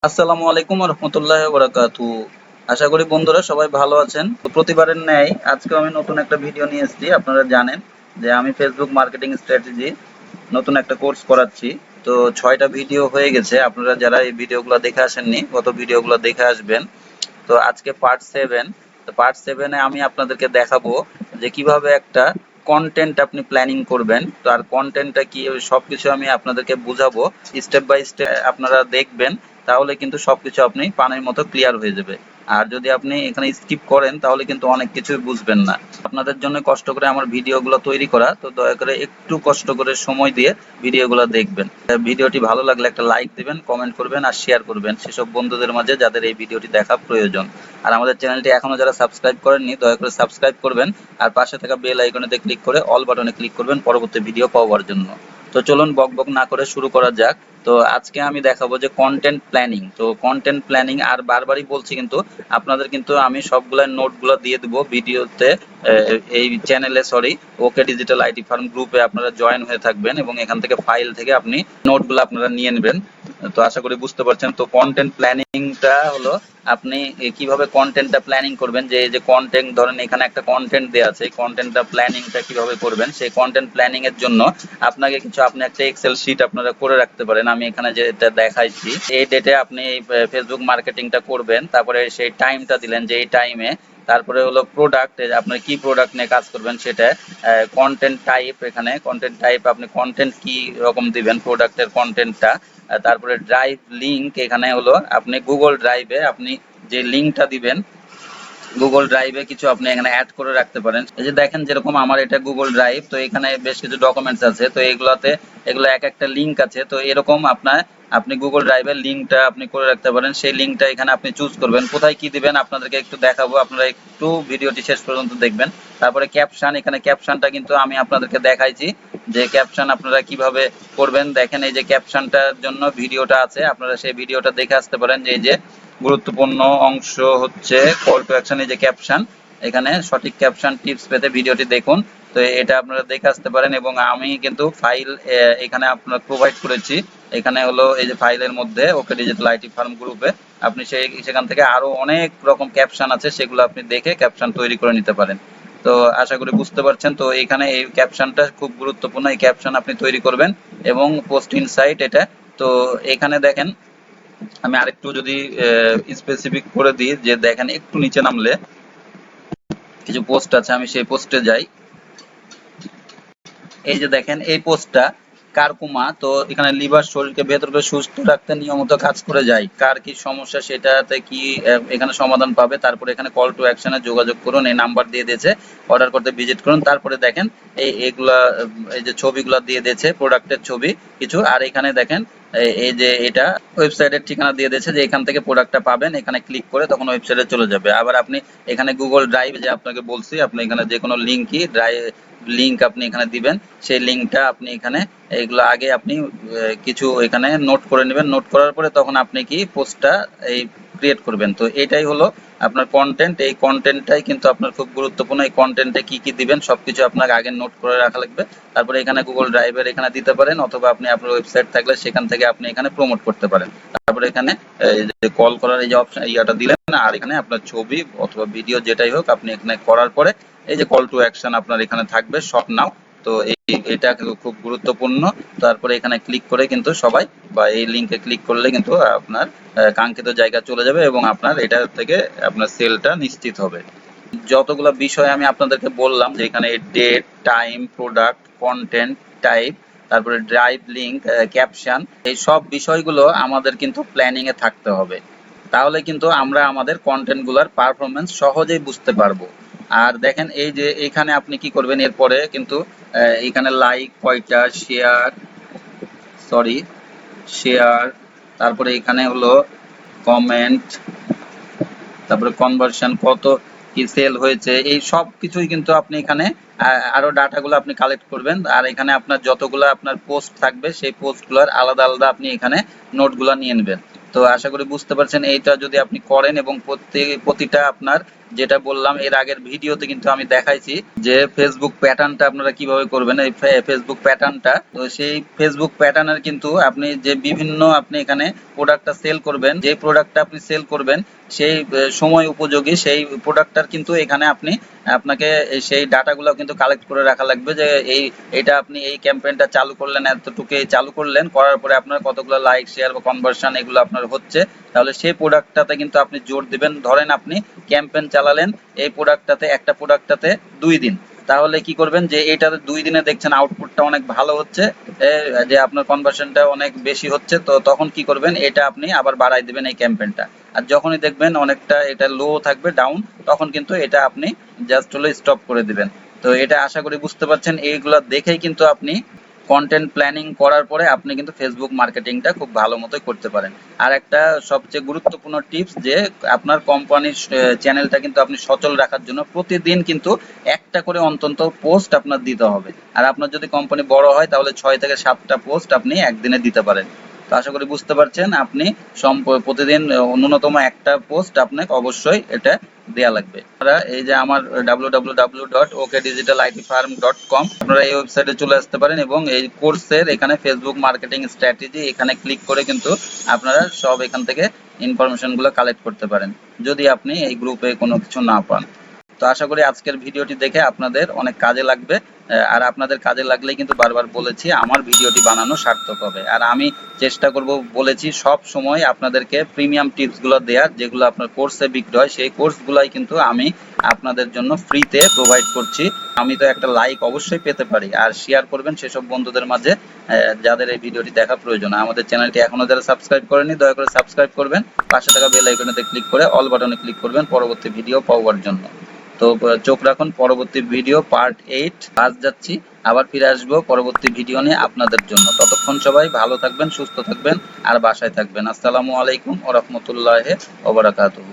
আসসালামু আলাইকুম রহমতুল্লাহ বারাকাতু। আশা করি বন্ধুরা সবাই ভালো আছেন। তো প্রতিবারের ন্যায় আজকে আমি নতুন একটা ভিডিও নিয়ে এসেছি। আপনারা জানেন যে আমি ফেসবুক মার্কেটিং স্ট্র্যাটেজি নতুন একটা কোর্স করাচ্ছি। তো 6টা ভিডিও হয়ে গেছে। আপনারা যারা এই ভিডিওগুলো দেখে আসেননি গত ভিডিওগুলো দেখে আসবেন। তো আজকে পার্ট 7। তো পার্ট 7-এ আমি আপনাদেরকে দেখাবো যে কিভাবে একটা কন্টেন্ট আপনি প্ল্যানিং করবেন। তো আর কন্টেন্টটা কি সবকিছু আমি আপনাদেরকে বুঝাবো। স্টেপ বাই স্টেপ আপনারা দেখবেন, তাহলে কিন্তু সবকিছু আপনি পানির মতো ক্লিয়ার হয়ে যাবে। আর যদি আপনি এখানে স্কিপ করেন তাহলে কিন্তু অনেক কিছুই বুঝবেন না। আপনাদের জন্য কষ্ট করে আমার ভিডিওগুলো তৈরি করা, তো দয়া করে একটু কষ্ট করে সময় দিয়ে ভিডিওগুলো দেখবেন। ভিডিওটি ভালো লাগলে একটা লাইক দিবেন, কমেন্ট করবেন আর শেয়ার করবেন সেসব বন্ধুদের মাঝে যাদের এই ভিডিওটি দেখা প্রয়োজন। আর আমাদের চ্যানেলটি এখনো যারা সাবস্ক্রাইব করেননি দয়া করে সাবস্ক্রাইব করবেন, আর পাশে থাকা বেল আইকনেতে ক্লিক করে অল বাটনে ক্লিক করবেন পরবর্তী ভিডিও পাওয়ার জন্য। তো চলুন বক বক না করে শুরু করা যাক। তো আজকে আমি দেখাবো যে কন্টেন্ট প্ল্যানিং। তো কন্টেন্ট প্ল্যানিং আর বারবারই বলছি, কিন্তু আপনাদের কিন্তু আমি সবগুলা নোটগুলো দিয়ে দেবো ভিডিওতে। এই চ্যানেলে sorry okay digital IT firm গ্রুপে আপনারা জয়েন হয়ে থাকবেন এবং এখান থেকে ফাইল থেকে আপনি নোটগুলো আপনারা নিয়ে নেবেন। তো আশা করি বুঝতে পারছেন। তো কন্টেন্ট প্ল্যানিংটা হলো আপনি কিভাবে কন্টেন্টটা প্ল্যানিং করবেন। যে এই যে কন্টেন্ট ধরেন এখানে একটা কন্টেন্ট দেওয়া আছে, এই কন্টেন্টটা প্ল্যানিংটা কিভাবে করবেন সেই কন্টেন্ট প্ল্যানিং এর জন্য আপনাকে কিছু আপনি একটা এক্সেল শিট আপনারা করে রাখতে পারেন। আমি এখানে যেটা দেখাইছি এই ডেটে আপনি ফেসবুক মার্কেটিংটা করবেন, তারপরে সেই টাইমটা দিলেন যে এই টাইমে, তারপরে হলো প্রোডাক্ট আপনার কি প্রোডাক্ট নিয়ে কাজ করবেন সেটা, কন্টেন্ট টাইপ এখানে কন্টেন্ট টাইপ আপনি কন্টেন্ট কি রকম দিবেন প্রোডাক্টের কন্টেন্টটা, তারপরে ড্রাইভ লিংক এখানে হলো আপনি গুগল ড্রাইভে আপনি যে লিংকটা দিবেন গুগল ড্রাইভে কিছু আপনি এখানে অ্যাড করে রাখতে পারেন। এই যে দেখেন যেরকম আমার এটা গুগল ড্রাইভ, তো এখানে বেশ কিছু ডকুমেন্টস আছে, তো এগুলো এক একটা লিংক আছে। তো এরকম আপনি গুগল ড্রাইভের লিংকটা আপনি করে রাখতে পারেন। সেই লিংকটা এখানে আপনি চুজ করবেন কোথায় কি দিবেন, আপনাদেরকে একটু দেখাবো, আপনারা একটু ভিডিওটি শেষ পর্যন্ত দেখবেন। তারপরে ক্যাপশন, এখানে ক্যাপশনটা কিন্তু আমি আপনাদেরকে দেখাইছি যে ক্যাপশন আপনারা কিভাবে করবেন। দেখেন এই যে ক্যাপশনটার জন্য ভিডিওটা আছে, আপনারা সেই ভিডিওটা দেখে আসতে পারেন। যে এই যে গুরুত্বপূর্ণ অংশ হচ্ছে কল টু অ্যাকশন, এই যে ক্যাপশন, এখানে সঠিক ক্যাপশন টিপস পেতে ভিডিওটি দেখুন। তো এটা আপনারা দেখে আসতে পারেন এবং আমি কিন্তু ফাইল এখানে আপনারা প্রোভাইড করেছি। এখানে হলো এই যে ফাইলের মধ্যে ওকে ডিজিটাল আইটি ফার্ম গ্রুপে আপনি সেখান থেকে আরো অনেক রকম ক্যাপশন আছে, সেগুলো আপনি দেখে ক্যাপশন তৈরি করে নিতে পারেন। তো আশা করি বুঝতে পারছেন। তো এখানে এই ক্যাপশনটা খুব গুরুত্বপূর্ণ, এই ক্যাপশন আপনি তৈরি করবেন এবং পোস্ট ইনসাইট এটা। তো এখানে দেখেন আমি আরেকটু যদি স্পেসিফিক করে দিই, যে দেখেন একটু নিচে নামলে কিছু পোস্ট আছে, আমি সেই পোস্টে যাই। এই যে দেখেন এই পোস্টটা কারকুমা, তো এখানে লিভার শরীরকে ভেতর করে সুস্থ রাখতে নিয়মিত কাজ করে যায়, কার কি সমস্যা সেটাতে কি এখানে সমাধান পাবে। তারপরে এখানে কল টু অ্যাকশনে যোগাযোগ করুন, এই নাম্বার দিয়ে দিয়েছে, অর্ডার করতে ভিজিট করুন। তারপরে দেখেন এইগুলা এই যে ছবিগুলা দিয়ে দিয়েছে প্রোডাক্টের ছবি কিছু, আর এখানে দেখেন এই যে এটা ওয়েবসাইটের ঠিকানা দিয়ে দিয়েছে যে এখান থেকে প্রোডাক্টটা পাবেন, এখানে ক্লিক করে তখন ওয়েবসাইটে চলে যাবে। আবার আপনি এখানে গুগল ড্রাইভ যে আপনাকে বলছি, আপনি এখানে যে কোনো লিঙ্কই লিংক আপনি এখানে দিবেন, সেই লিংকটা আপনি এখানে এইগুলো আগে আপনি কিছু এখানে নোট করে নেবেন। নোট করার পরে তখন আপনি কি পোস্টটা এই ক্রিয়েট করবেন। তো এটাই হলো আপনার কন্টেন্ট। এই কন্টেন্টটাই কিন্তু আপনার খুব গুরুত্বপূর্ণ। এই কন্টেন্টে কি কি দিবেন সবকিছু আপনাকে আগে নোট করে রাখা লাগবে। তারপরে এখানে গুগল ড্রাইভের এখানে দিতে পারেন, অথবা আপনি আপনার ওয়েবসাইট থাকলে সেখান থেকে আপনি এখানে প্রমোট করতে পারেন। তারপরে এখানে এই যে কল করার এই যে অপশন ইয়াটা দিলেন, আর এখানে আপনার ছবি অথবা ভিডিও যেটাই হোক আপনি এখানে করার পরে এই যে কল টু অ্যাকশন আপনার এখানে থাকবে শপ নাও। তো এটা খুব গুরুত্বপূর্ণ। তারপরে এখানে ক্লিক করে কিন্তু সবাই বা এই লিংকে ক্লিক করলে কিন্তু আপনার কাঙ্ক্ষিত জায়গা চলে যাবে এবং আপনার এটা থেকে আপনার সেলটা নিশ্চিত হবে। যতগুলো বিষয় আমি আপনাদেরকে বললাম, যে এখানে date, time, product, content type, তারপরে ড্রাইভ লিংক, ক্যাপশন, এই সব বিষয়গুলো আমাদের কিন্তু প্ল্যানিং এ থাকতে হবে। তাহলে কিন্তু আমরা আমাদের কন্টেন্ট গুলার পারফরমেন্স সহজেই বুঝতে পারবো। আর দেখেন এই যে এখানে আপনি কি করবেন, এরপরে কিন্তু এখানে লাইক কয়টা, শেয়ার, তারপরে এখানে হলো কমেন্ট, তারপরে কনভার্সন কত কি সেল হয়েছে, এই সব কিছুই কিন্তু আপনি এখানে আরো ডাটাগুলো আপনি কালেক্ট করবেন। আর এখানে আপনার যতগুলো আপনার পোস্ট থাকবে সেই পোস্টগুলোর আলাদা আলাদা আপনি এখানে নোটগুলো নিয়ে নেবেন। তো আশা করি বুঝতে পারছেন, এইটা যদি আপনি করেন এবং প্রতিটা আপনার যেটা বললাম এর আগের ভিডিওতে কিন্তু আমি দেখাইছি যে ফেসবুক প্যাটার্নটা আপনারা কিভাবে করবেন। এই ফেসবুক প্যাটার্নটা, তো সেই ফেসবুক প্যাটার্নের কিন্তু আপনি যে বিভিন্ন আপনি এখানে প্রোডাক্টটা সেল করবেন, যে প্রোডাক্টটা আপনি সেল করবেন সেই সময় উপযোগী সেই প্রোডাক্টটার কিন্তু এখানে আপনাকে সেই ডাটাগুলো কিন্তু কালেক্ট করে রাখা লাগবে যে এইটা আপনি এই ক্যাম্পেইনটা চালু করলেন, এতটুকু চালু করলেন, করার পরে আপনার কতগুলো লাইক শেয়ার বা কনভার্সন এগুলো আপনার হচ্ছে, তাহলে সেই প্রোডাক্টটাতে কিন্তু আপনি জোর দিবেন। ধরেন আপনি ক্যাম্পেইন চালালেন এই প্রোডাক্টটাতে, একটা প্রোডাক্টটাতে 2 দিন, তাহলে কি করবেন যে এইটাতে 2 দিনে দেখছেন আউটপুটটা অনেক ভালো হচ্ছে, যে আপনার কনভার্সনটা অনেক বেশি হচ্ছে, তো তখন কি করবেন এটা আপনি আবার বাড়াই দিবেন এই ক্যাম্পেইনটা। আর যখনই দেখবেন অনেকটা এটা লো থাকবে, ডাউন, তখন কিন্তু এটা আপনি জাস্ট হলো স্টপ করে দিবেন। তো এটা আশা করি বুঝতে পারছেন। এইগুলা দেখেই কিন্তু আপনি কন্টেন্ট প্ল্যানিং করার পরে আপনি কিন্তু ফেসবুক মার্কেটিংটা খুব ভালো মতোই করতে পারেন। আর একটা সবচেয়ে গুরুত্বপূর্ণ টিপস, যে আপনার কোম্পানির চ্যানেলটা কিন্তু আপনি সচল রাখার জন্য প্রতিদিন কিন্তু একটা করে অন্তত পোস্ট আপনার দিতে হবে। আর আপনার যদি কোম্পানি বড় হয় তাহলে 6 থেকে 7টা পোস্ট আপনি একদিনে দিতে পারেন। তো আশা করি বুঝতে পারছেন, আপনি প্রতিদিন ন্যূনতম একটা পোস্ট আপনাকে অবশ্যই এটা দেয়া লাগবে। আপনারা এই যে আমার www.okdigitalitfarm.com, আপনারা এই ওয়েবসাইটে চলে আসতে পারেন এবং এই কোর্সের এখানে ফেসবুক মার্কেটিং স্ট্র্যাটেজি এখানে ক্লিক করে কিন্তু আপনারা সব এখান থেকে ইনফরমেশন গুলো কালেক্ট করতে পারেন, যদি আপনি এই গ্রুপে কোনো কিছু না পান। তো আশা করি আজকের ভিডিওটি দেখে আপনাদের অনেক কাজে লাগবে। আর আপনাদের কাজে লাগলেই কিন্তু বারবার বলেছি আমার ভিডিওটি বানানো সার্থক হবে। আর আমি চেষ্টা করব, বলেছি সব সময় আপনাদেরকে প্রিমিয়াম টিপসগুলো দেওয়ার, যেগুলো আপনার কোর্সে বিক্রি হয় সেই কোর্সগুলাই কিন্তু আমি আপনাদের জন্য ফ্রিতে প্রোভাইড করছি। আমি তো একটা লাইক অবশ্যই পেতে পারি, আর শেয়ার করবেন সেসব বন্ধুদের মাঝে যাদের এই ভিডিওটি দেখা প্রয়োজন। আমাদের চ্যানেলটি এখনো যারা সাবস্ক্রাইব করেনি দয়া করে সাবস্ক্রাইব করবেন, পাশে থাকা বেল আইকনেতে ক্লিক করে অল বাটনে ক্লিক করবেন পরবর্তী ভিডিও পাওয়ার জন্য। তো চোখ রাখুন পরবর্তী ভিডিও পার্ট 8, আজ যাচ্ছি, আবার ফিরে আসবো পরবর্তী ভিডিও নিয়ে আপনাদের জন্য। ততক্ষণ সবাই ভালো থাকবেন, সুস্থ থাকবেন আর বাসায় থাকবেন। আসসালামু আলাইকুম ওয়া রাহমাতুল্লাহি ওয়া বারাকাতুহু।